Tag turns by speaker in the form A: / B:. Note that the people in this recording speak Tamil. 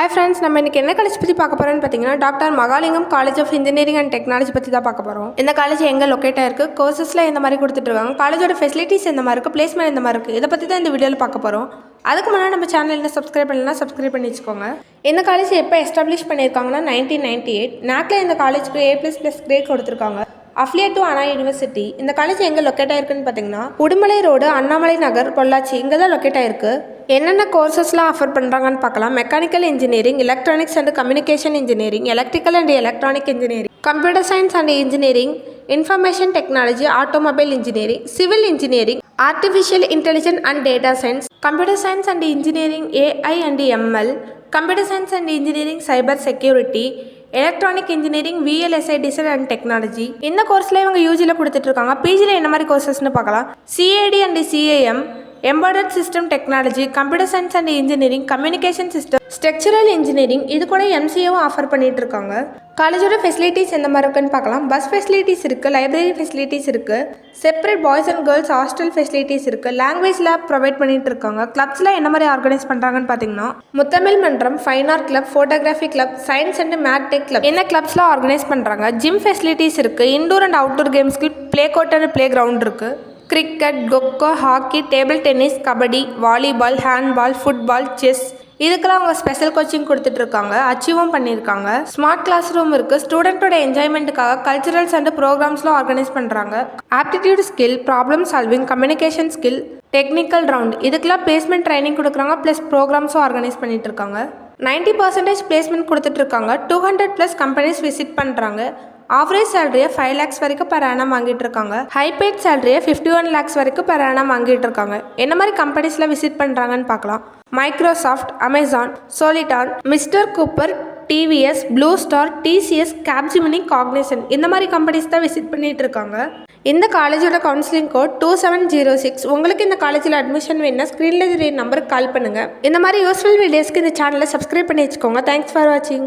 A: Hi friends, நம்ம இன்னைக்கு என்ன காலேஜ் பத்தி பார்க்க போறோம்னு பாத்தீங்கன்னா doctor Mahalingam college of engineering and technology பத்தி தான் பார்க்க போறோம். இந்த காலேஜ் எங்க லொகேட் ஆயிருக்கு, கோர்சஸ்ல எந்த மாதிரி கொடுத்துட்டு இருக்காங்க, காலேஜோட ஃபெசிலிட்டிஸ் எந்த மாதிரி இருக்கு, பிளேஸ்மென்ட் எந்த மாதிரி இருக்கு, இத பத்தி தான் இந்த வீடியோல பார்க்க போறோம். அதுக்கு முன்னாடி நம்ம சேனல் என்ன சப்ஸ்கிரைப் பண்ணலனா சப்ஸ்கிரைப் பண்ணி வச்சுக்கோங்க. இந்த காலேஜ் எப்போ எஸ்டாப்லிஷ் பண்ணியிருக்காங்கன்னா 1998 நாக்ல இந்த காலேஜ்க்கு A++ கிரேட் கொடுத்துருக்காங்க. Affiliate to Anna university. இந்த காலேஜ் எங்கே லொக்கேட் ஆயிருக்குன்னு பார்த்தீங்கன்னா உடுமலை ரோடு, அண்ணாமலை நகர், பொள்ளாச்சி இங்கே தான் லொக்கேட் ஆயிருக்கு. என்னென்ன கோர்சஸ்லாம் ஆஃபர் பண்ணுறாங்கன்னு பார்க்கலாம். Mechanical engineering, electronics and communication engineering, electrical and electronic engineering, computer science and engineering, information technology, automobile engineering, civil engineering, artificial intelligence and data science, computer science and engineering, AI and ML, computer science and engineering, cyber security, electronic engineering, VLSI design and technology. இந்த கோர்ஸில் இவங்க யூஜியில் கொடுத்துட்ருக்காங்க. பிஜியில் என்ன மாதிரி கோர்சஸ்னு பார்க்கலாம். CAD and CAM, embedded system technology, computer science and engineering, communication system, structural engineering, இது கூட MCAவும் ஆஃபர் பண்ணிட்டு இருக்காங்க. காலேஜோட ஃபெசிலிட்டிஸ் எந்த மாதிரி இருக்குன்னு பார்க்கலாம். பஸ் ஃபெசிலிட்டிஸ் இருக்குது, லைப்ரரி ஃபெசிலிட்டிஸ் இருக்குது, separate boys and girls hostel facilities இருக்குது, லாங்குவேஜ் லேப் ப்ரொவைட் பண்ணிட்டு இருக்காங்க. கிளப்ஸில் என்ன மாதிரி ஆர்கனைஸ் பண்ணுறாங்கன்னு பார்த்தீங்கன்னா முத்தமிழ் மன்றம், fine art club, photography club, science and math tech club என்ன கிளப்ஸ்லாம் ஆர்கனைஸ் பண்ணுறாங்க. ஜிம் ஃபெசிலிட்டிஸ் இருக்குது, இண்டோர் அண்ட் அவுட்டோர் கேம்ஸ்க்கு play court and play ground இருக்குது. Cricket, kho kho, hockey, table tennis, kabaddi, volleyball, handball, football, chess இதுக்கெல்லாம் அவங்க ஸ்பெஷல் கோச்சிங் கொடுத்துட்ருக்காங்க. அச்சீவும் பண்ணியிருக்காங்க. ஸ்மார்ட் கிளாஸ் ரூம் இருக்குது. ஸ்டூடெண்ட்டோட என்ஜாய்மெண்ட்டுக்காக கல்ச்சுரல்ஸ் அண்ட் ப்ரோக்ராம்ஸ்லாம் ஆர்கனைஸ் பண்ணுறாங்க. Aptitude skill, problem solving, communication skill, technical round இதுக்கெல்லாம் பிளேஸ்மெண்ட் ட்ரைனிங் கொடுக்குறாங்க. ப்ளஸ் ப்ரோக்ராம்ஸும் ஆர்கனைஸ் பண்ணிட்டு இருக்காங்க. 90% பிளேஸ்மெண்ட் கொடுத்துட்ருக்காங்க. 200+ கம்பெனிஸ் விசிட் பண்ணுறாங்க. ஆவரேஜ் சேலரியை 5 lakhs வரைக்கும் per annum வாங்கிட்டு இருக்காங்க. ஹை பெய்ட் சேலரியை 51 lakhs வரைக்கும் per annum வாங்கிட்டு இருக்காங்க. என்ன மாதிரி கம்பெனிஸில் விசிட் பண்ணுறாங்கன்னு பார்க்கலாம். மைக்ரோசாஃப்ட், அமேசான், சோலிடான், mister Cooper, TVS, Blue Star, TCS, Capgemini, Cognizant இந்த மாதிரி கம்பெனிஸ் தான் விசிட் பண்ணிட்டு இருக்காங்க. இந்த காலேஜோட கவுன்சிலிங் கோட் 2706. உங்களுக்கு இந்த காலேஜில் அட்மிஷன் வேணும்னா ஸ்க்ரீனில் நம்பருக்கு கால் பண்ணுங்கள். இந்த மாதிரி யூஸ்ஃபுல் வீடியோஸ்க்கு இந்த சேனலை சப்ஸ்கிரைப் பண்ணி வச்சுக்கோங்க. தேங்க்ஸ் ஃபார் வாட்சிங்.